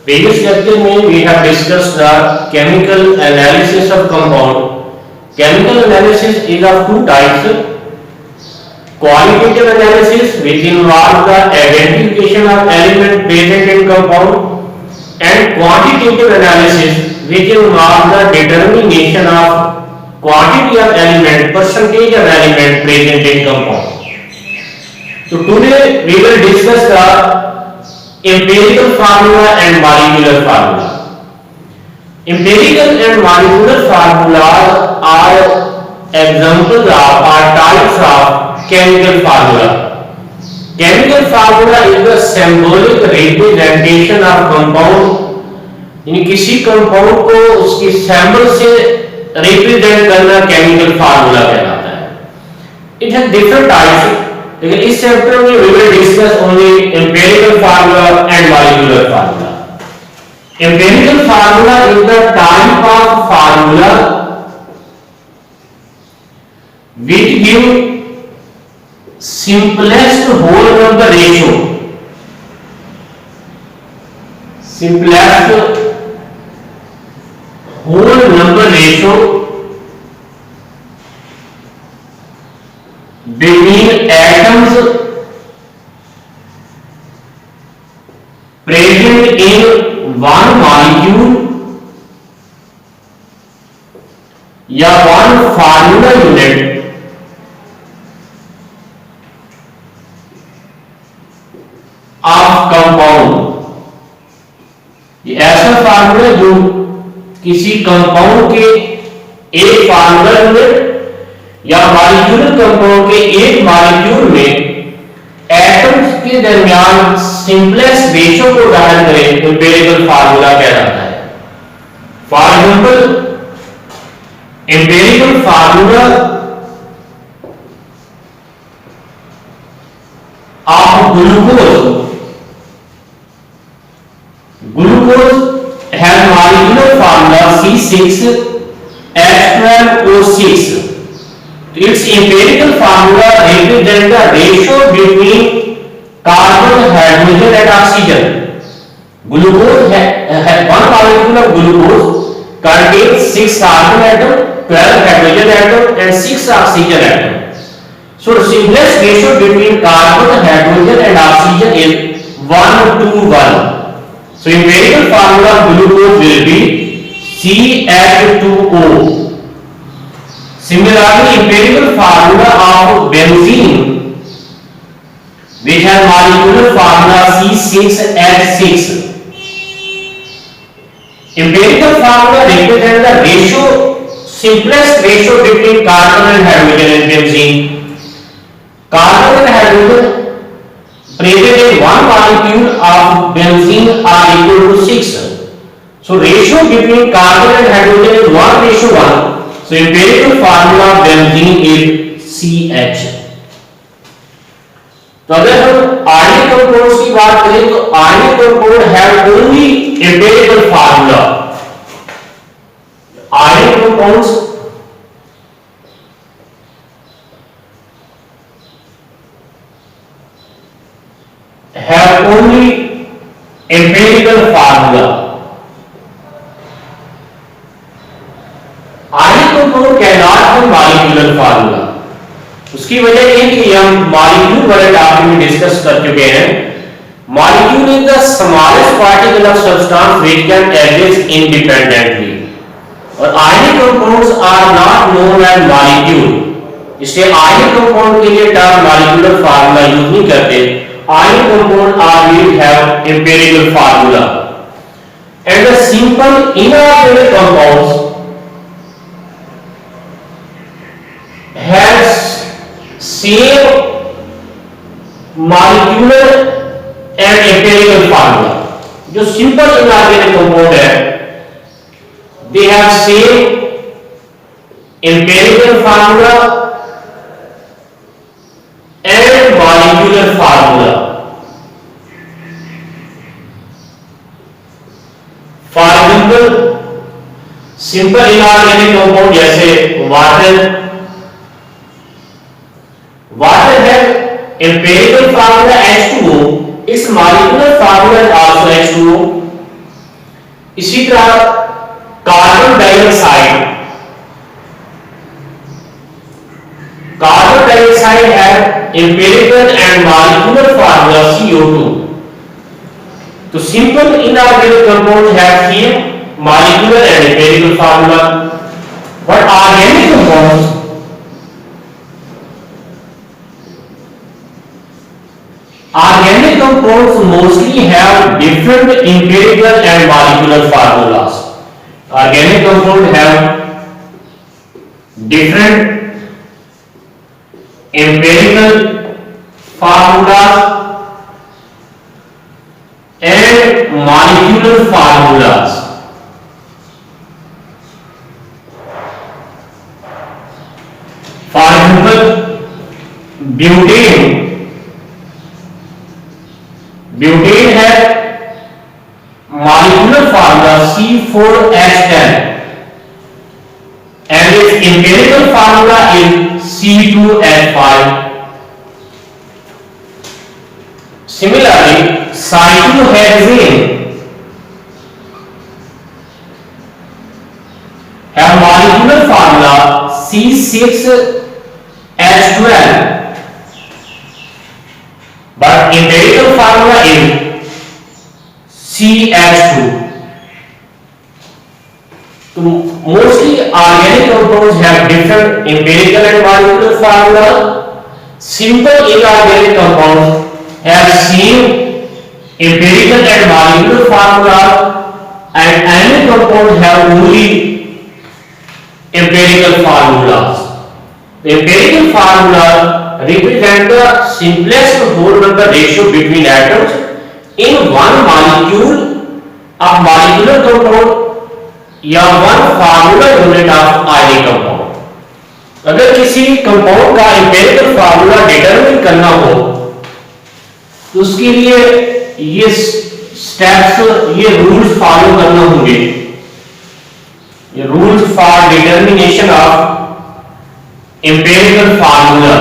Previous lecture में we have discussed the chemical analysis of compound. Chemical analysis is of two types: qualitative analysis, which involves the identification of element present in compound, and quantitative analysis, which involves the determination of quantity of element, percentage of element present in compound. So today we will discuss the empirical formula and molecular formula. Empirical and molecular formulas are examples of or types of chemical formula. Chemical formula is the symbolic representation of compound. यानी किसी compound को उसकी sample से represent करना chemical formula कहलाता है. It has different types, लेकिन इस चैप्टर में we will discuss only empirical formula and molecular formula. Empirical formula is the type of formula which give simplest whole number ratio, simplest whole number ratio between atoms present in one molecule या one formula unit of compound. ये ऐसा formula जो किसी compound के एक formula unit या molecular compound के एक मॉलिक्यूल में एटम्स के दरमियान सिंपलेस्ट रेशियो को धारण करे तो एम्पिरिकल फार्मूला कहलाता है. For example, empirical formula of glucose. Glucose has molecular formula C6H12O6. Its empirical formula represents the ratio between carbon, hydrogen and oxygen. Glucose has one molecule of glucose contains 6 carbon atom, 12 hydrogen atom and 6 oxygen atom. So the simplest ratio between carbon, hydrogen and oxygen is 1:1. So empirical formula of glucose will be CH2O. Similarly, empirical formula of benzene, which has molecular formula C6H6. Empirical formula represents the ratio, simplest ratio between carbon and hydrogen in benzene. Carbon and hydrogen present in one molecule of benzene are equal to 6. So ratio between carbon and hydrogen is 1:1. So empirical formula of benzene is CH. तो अगर हम ionic compounds की बात करें तो ionic compound have only empirical formula. Ionic compounds have only empirical formula. Ionic compound cannot have molecular formula. उसकी वजह यह है कि हम मॉलिक्यूल वाले टॉपिक में डिस्कस कर चुके हैं. Molecule is the smallest particle of substance which can exist independently. और ionic compounds are not known as molecule. इसलिए आयनिक कंपाउंड के लिए टर्म मॉलिक्यूलर फार्मूला यूज नहीं करते. Ionic compound are will have empirical formula, and the simple inorganic compounds has same molecular and empirical formula. जो simple inorganic compound है, they have same empirical formula and molecular formula. For example, simple inorganic compound जैसे water है empirical formula H2O, its molecular formula is also H2O. इसी तरह carbon dioxide है empirical and molecular formula CO2। तो simple inorganic compound have same molecular and empirical formula, but organic compounds mostly have different empirical and molecular formulas. Organic compounds have different empirical formulas and molecular formulas. For example, butane है molecular formula C4H10 and its empirical formula is C2H5. Similarly, cyclohexane have molecular formula C6H12 but empirical formula is CH2. So mostly organic compounds have different empirical and molecular formula. Simple inorganic compounds have same empirical and molecular formula, and any compounds have only empirical formulas. The empirical formula represent the simplest whole number ratio between atoms in one molecule of molecular compound या one formula unit of ionic compound। अगर किसी compound का empirical formula determine करना हो तो उसके लिए ये स्टेप्स, ये रूल्स फॉलो करना होंगे। ये rules for determination of empirical formula।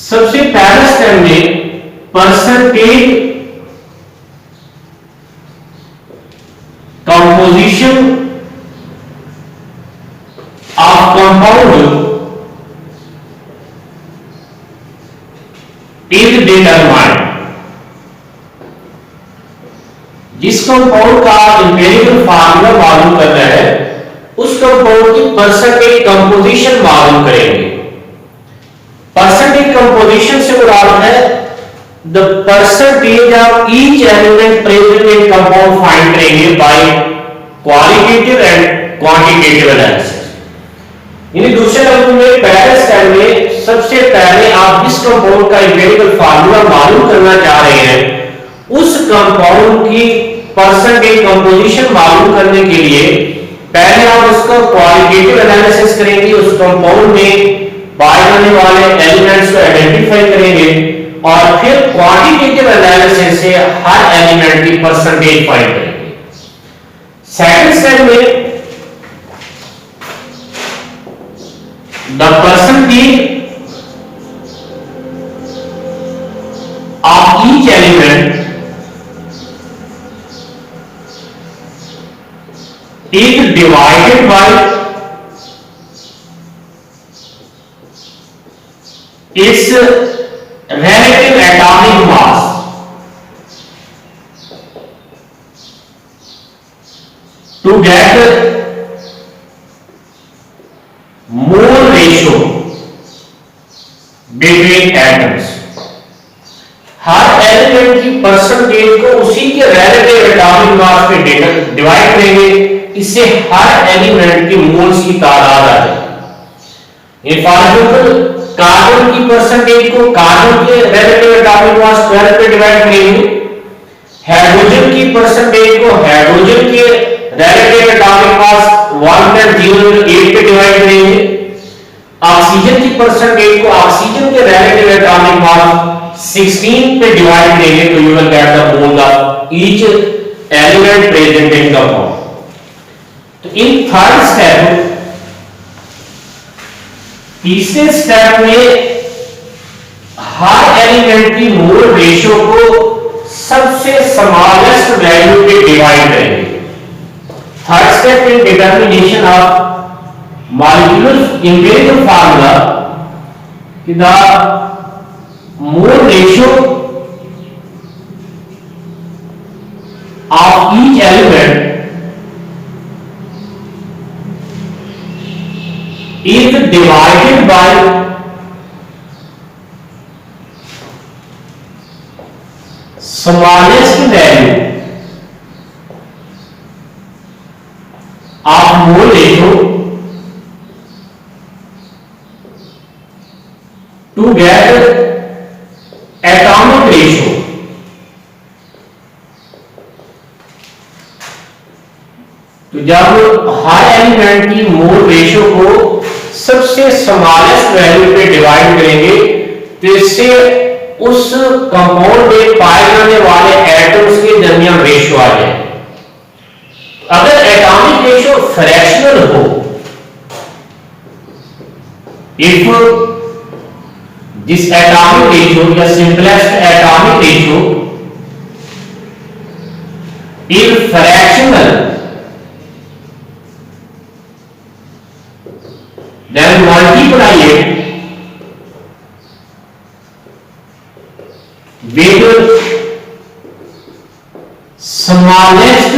सबसे पहले स्टेप में percentage composition of compound is determined. जिस कंपाउंड का एम्पिरिकल फार्मूला मालूम करना है उस कंपाउंड की परसेंटेज कंपोजिशन मालूम करेंगे। परसेंटेज कंपोजिशन से मुराद है the percentage of each element present in compound find करेंगे by qualitative and quantitative analysis. यानी दूसरे लफ्जों में पहले स्टेप में सबसे पहले आप जिस कंपाउंड का एम्पिरिकल फार्मूला मालूम करना चाह रहे हैं उस कंपाउंड की परसेंटेज कंपोजिशन मालूम करने के लिए पहले आप उसका क्वालिटेटिव एनालिसिस करेंगे, उस कंपाउंड में पाए जाने वाले एलिमेंट्स को आइडेंटिफाई करेंगे और फिर क्वांटिटेटिव एनालिसिस से हर एलिमेंट की परसेंटेज फाइंड करेंगे। सेकंड स्टेप में the percentage of each element is divided by its relative atomic mass। to get mole ratio between atoms। Her element की परसेंटेज को उसी के relative atomic mass पे divide करेंगे, इससे हर एलिमेंट की मोल्स की तादाद आ जाएगी। फॉर एग्जाम्पल कार्बन की परसेंटेज को कार्बन के रिलेटिव एटॉमिक मास 12 पे डिवाइड करेंगे, हाइड्रोजन की परसेंटेज को हाइड्रोजन के रिलेटिव एटॉमिक मास 1.08 पे डिवाइड करेंगे, ऑक्सीजन की परसेंटेज को ऑक्सीजन के रिलेटिव एटॉमिक मास 16 पे डिवाइड करेंगे तो you will get the mole of each element present in compound. तो इन थर्ड स्टेप तीसरे स्टेप में हर एलिमेंट की मोल रेशियो को सबसे स्मॉलेस्ट वैल्यू पे डिवाइड करेंगे। Third step in determination of molecular empirical formula कि the mole ratio of each element is divided by smallest value of mole ratio to get atomic ratio. तो जब हर element की mole ratio को सबसे smallest value पे divide करेंगे तो इससे उस कंपाउंड में पाए जाने वाले एटम्स के दरमियान रेशियो आ जाए। अगर एटॉमिक रेशियो फ्रैक्शनल हो, इफ दिस एटॉमिक रेशियो या simplest atomic ratio is fractional, then multiply it with smallest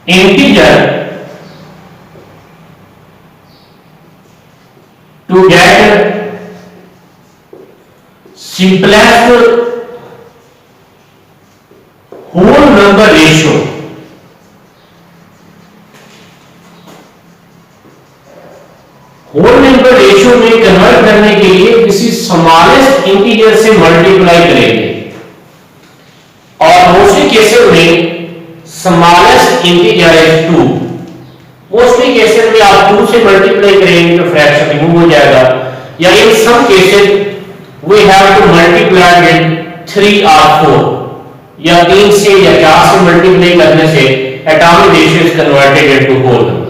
integer to get simplest whole number ratio. Whole number ratio में कन्वर्ट करने के लिए किसी स्मॉलेस्ट इंटीजर से मल्टीप्लाई करेंगे और मोस्टली केसेस में smallest integer is 2। Mostly cases में आप 2 से मल्टीप्लाई करेंगे तो फ्रैक्शन रिमूव हो जाएगा, या in some cases we have to multiply with 3 और 4, या 3 से या 4 से मल्टीप्लाई करने से atomic ratio is converted into whole number.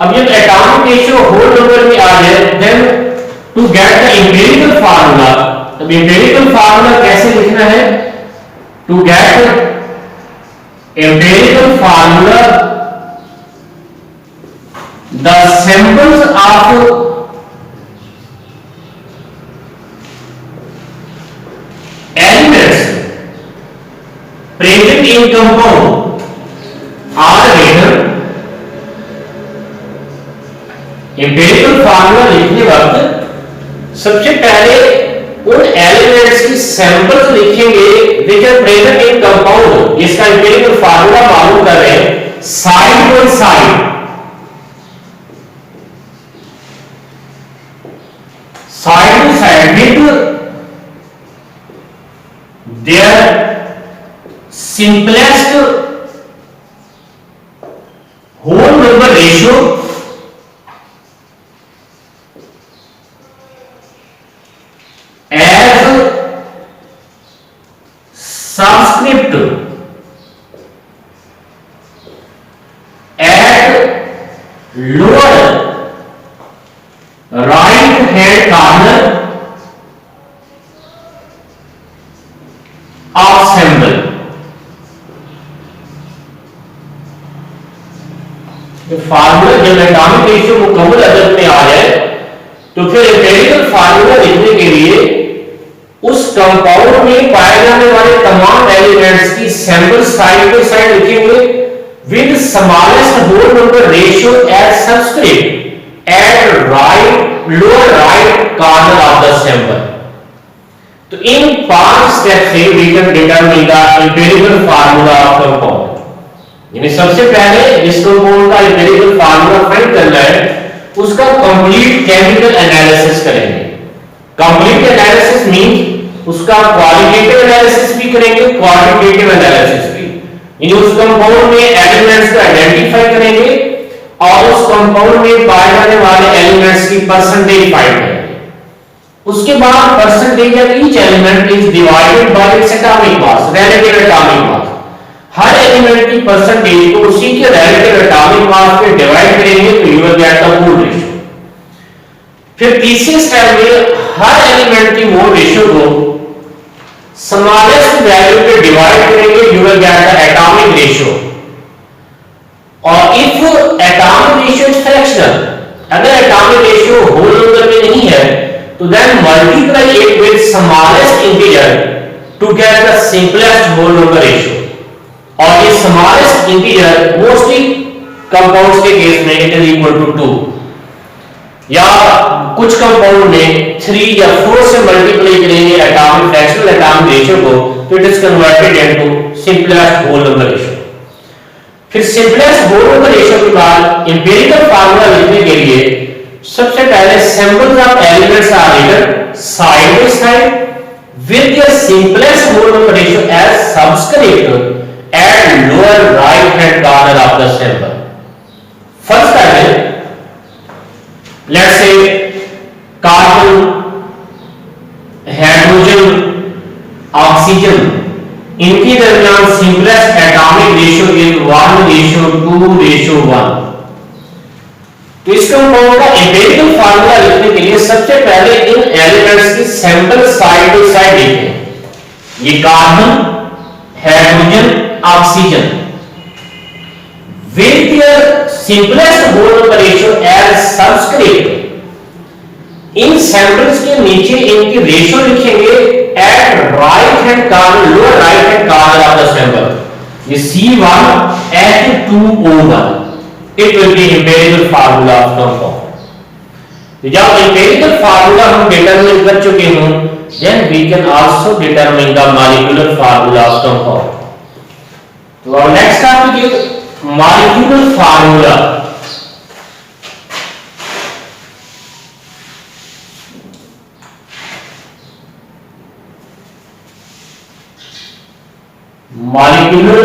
अब जब एटॉमिक रेशियो होल नंबर में आ जाए, then to get the empirical formula, अब एम्पिरिकल फार्मूला कैसे लिखना है? To get empirical formula the samples of elements present in compound are given. Empirical formula लिखने वक्त सबसे पहले उन एलिमेंट्स की सैंपल्स लिखेंगे which are present in compound, जिसका एम्पिरिकल फार्मूला मालूम कर रहे हैं, side by side, side to side with their simplest whole number ratio subscript at lower right hand corner of symbol। Formula जब एटॉमिक रेशियो मुकम्मल अदद में आ जाए तो फिर एम्पिरिकल फार्मूला लिखने के लिए उस कंपाउंड में पाए जाने वाले तमाम एलिमेंट्स की सैंपल साइड बाय साइड लिखेंगे with smallest whole number ratio at subscript at right lower right corner of the sample. तो इन 5 स्टेप से we can determine the empirical formula of compound. यानी सबसे पहले जिस कंपाउंड का एम्पिरिकल फार्मूला फाइंड करना है उसका कंप्लीट केमिकल एनालिसिस करेंगे। कंप्लीट एनालिसिस मींस उसका क्वालिटेटिव एनालिसिस भी करेंगे, क्वांटिटेटिव एनालिसिस भी, यानी उस कंपाउंड में एलिमेंट्स को आइडेंटिफाई करेंगे और उस कंपाउंड में पाए जाने वाले एलिमेंट्स की परसेंटेज फाइंड करेंगे। उसके बाद percentage of each element is divided by its atomic mass, relative atomic mass. Her element की परसेंटेज को उसी के रिलेटिव एटॉमिक मास पे डिवाइड करेंगे तो you will get the mole ratio. फिर तीसरे स्टेप में हर एलिमेंट की मोल रेशियो को स्मॉलेस्ट वैल्यू पे डिवाइड करेंगे, you will get the atomic ratio. और if atomic ratio is fractional, अगर एटॉमिक रेशियो होल नंबर में नहीं है, तो then multiply it with smallest integer to get the simplest whole number ratio. और ये स्मॉलेस्ट इंटीजर मोस्टली कंपाउंड्स के case में इट इज इक्वल टू 2, या कुछ कंपाउंड में 3 या 4 से मल्टीप्लाई करेंगे एटॉमिक फ्रैक्शनल एटॉमिक रेशियो को, तो it is converted into simplest whole number ratio. फिर सिंपलेस्ट होल नंबर रेशियो के बाद एम्पिरिकल फार्मूला लिखने के लिए सबसे पहले symbols of elements are written side by side with their simplest whole number ratio as subscript at lower right hand corner of the symbol. First element, let's say carbon, hydrogen, oxygen, इनके दरमियान simplest atomic ratio is 1:2:1। तो इस compound का empirical formula लिखने के लिए सबसे पहले इन एलिमेंट्स की सैंपल साइड बाय साइड लिखें। ये carbon, hydrogen, oxygen with their simplest whole number ratio as subscript. इन सैंपल्स के नीचे इनकी रेशियो लिखेंगे at right hand corner, lower right hand corner of the symbol. ये C1H2O1, it will be empirical formula of compound। तो जब empirical formula हम determine कर चुके हों, then we can also determine the molecular formula of compound। तो our next topic is molecular formula। molecular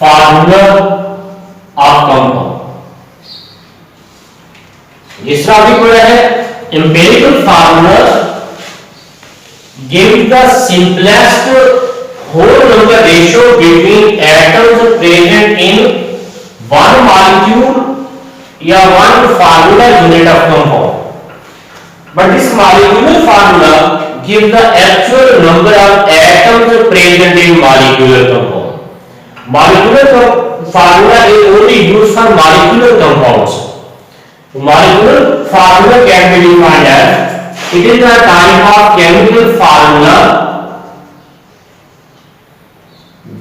formula of compound। इस topic में है empirical formula give the simplest whole number ratio between atoms present in one molecule या one formula unit of compound, but this molecular formula give the actual number of atoms present in molecular compound। Molecular formula is only used for molecular compounds। Molecular formula can be defined as it is a type of chemical formula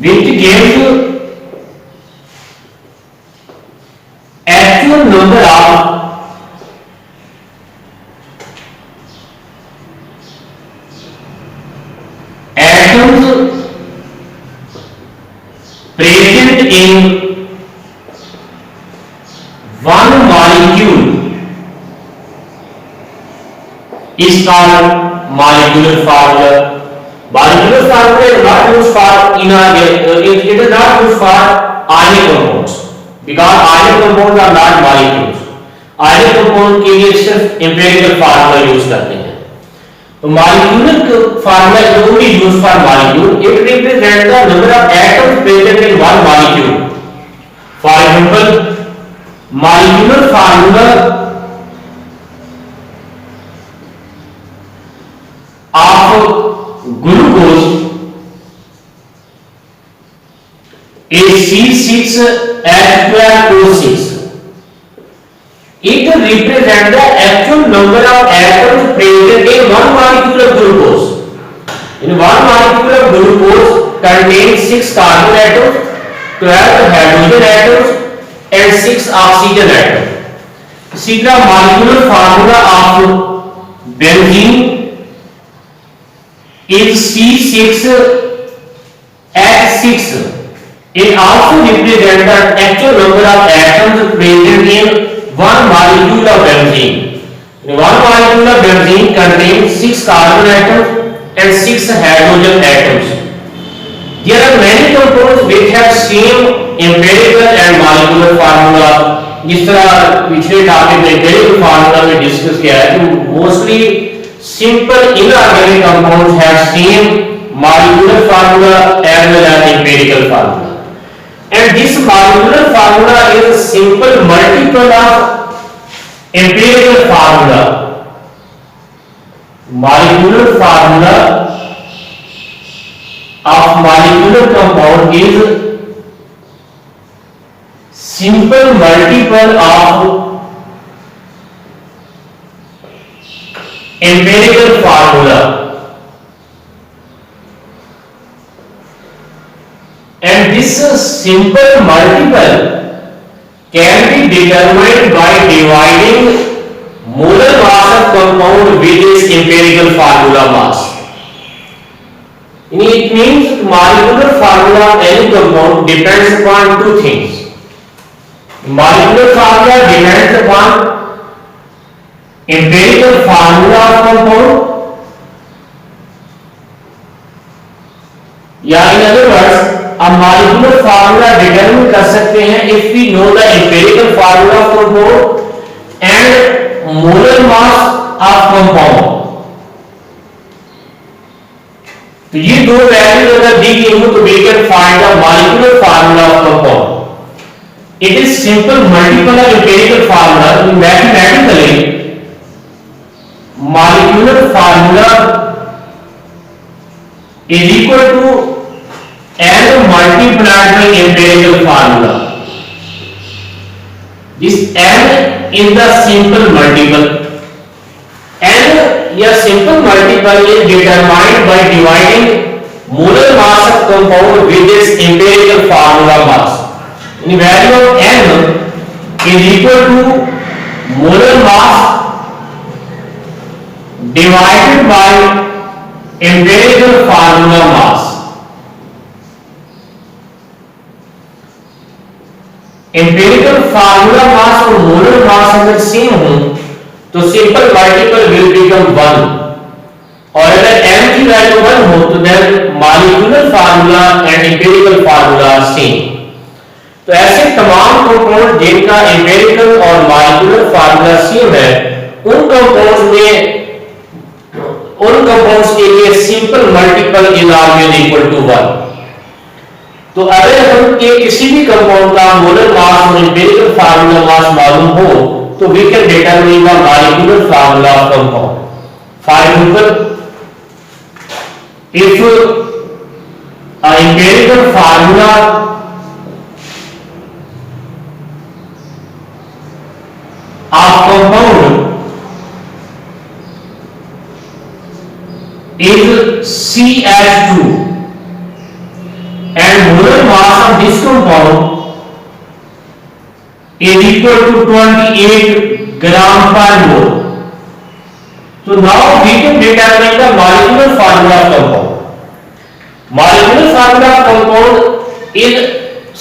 which gives actual number of atoms present in one molecule is called molecular formula। Molecular formula is not used for it is not used for ionic compounds because ionic compounds are not molecules। ionic compound के लिए सिर्फ empirical formula use करते हैं। तो molecular formula is only used for molecule। It represents the number of atoms present in one molecule। For example, molecular formula of glucose is C6H12O6। It represents the actual number of atoms present in one molecule of glucose। In one molecule of glucose contains 6 carbon atoms, 12 hydrogen atoms and 6 oxygen atoms। इसी तरह molecular formula of benzene is C6H6। It also represents the actual number of atoms present in one molecule of benzene। One molecule of benzene contains 6 carbon atoms and 6 hydrogen atoms। There are many compounds which have same empirical and molecular formula। जिस तरह पिछले topic में empirical formula में discuss किया है कि mostly simple inorganic compounds have same molecular formula as well as empirical formula। And this molecular formula is a simple multiple of empirical formula। molecular formula of molecular compound is simple multiple of empirical formula, and this simple multiple can be determined by dividing molar mass of compound with its empirical formula mass. It means molecular formula of any compound depends upon two things. Molecular formula depends upon empirical formula of compound, या in other words a molecular formula determine कर सकते हैं if we know the empirical formula of compound and molar mass of compound. तो ये दो values अगर दी गई हो तो we can find the molecular formula of compound. It is simple multiple of empirical formula. Mathematically molecular formula is equal to n multiplied by empirical formula. This n is the simple multiple. n या simple multiple is determined by dividing molar mass of compound with its empirical formula mass. The value of n is equal to molar mass divided by empirical formula mass. Empirical formula mass और molar mass अगर same हो तो simple multiple will become 1, और अगर m की value 1 हो तो then molecular formula and empirical formula are same. तो ऐसे तमाम कंपाउंड जिनका एम्पिरिकल और मॉलिक्यूलर फार्मूला सेम है उन कंपाउंड्स के लिए simple multiple is always equal to 1. तो अगर हम के किसी भी कंपाउंड का मोलर मास और एम्पिरिकल फार्मूला मास मालूम हो तो we can determine the molecular formula of compound. For example if a empirical formula of compound is CH2 and molar mass of this compound is equal to 28 gram per mole. So now we can determine the molecular formula of compound. Molecular formula of compound is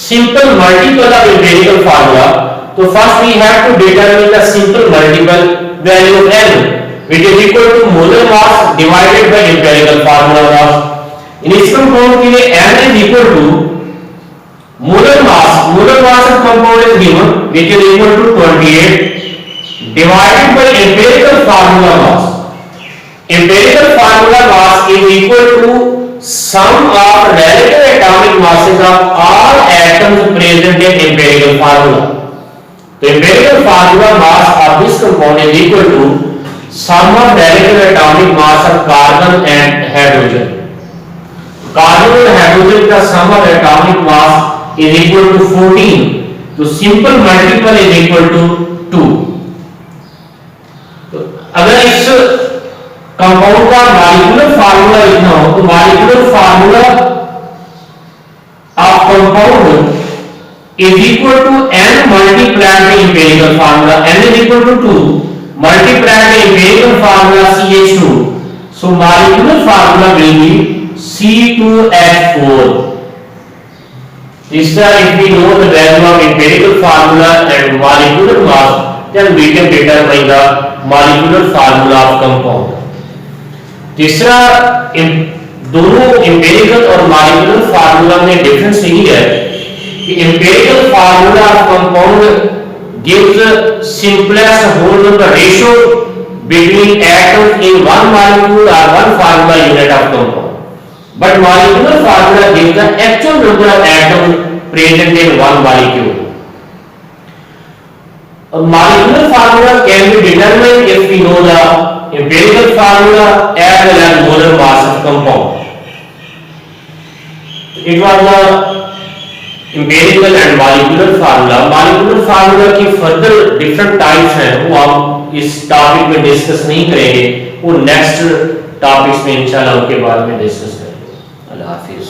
simple multiple of empirical formula. So first we have to determine the simple multiple value of n, which is equal to molar mass divided by empirical formula mass. In इस compound के लिए n is equal to molar mass of compound is given, which is equal to 28 divided by empirical formula mass. Empirical formula mass is equal to sum of relative atomic masses of all atoms present in empirical formula. The empirical formula mass of this compound is equal to sum of relative atomic mass of carbon and hydrogen. Carbon and hydrogen का sum of atomic mass is equal to 14. तो simple multiple is equal to 2. तो अगर इस compound का molecular formula लिखना हो तो molecular formula of compound is equal to n multiplied by empirical formula. N is equal to 2 multiplied by empirical formula CH2. So molecular formula will be C2H4. If we know the value of empirical formula and molecular mass, then we can determine the molecular formula of compound. तीसरा दोनों empirical और molecular formula में difference यही है कि empirical formula of compound gives simplest whole number ratio between atoms in one molecule or one formula unit of compound, but molecular formula gives the actual number of atoms present in one molecule. A molecular formula can be determined if we know the empirical formula as well as molar mass of compound. It was the empirical and molecular formula. Molecular formula की further different types हैं, वो हम इस topic में discuss नहीं करेंगे, वो next topics में इंशाल्लाह उनके बाद में डिस्कस करेंगे। अल्लाह हाफिज।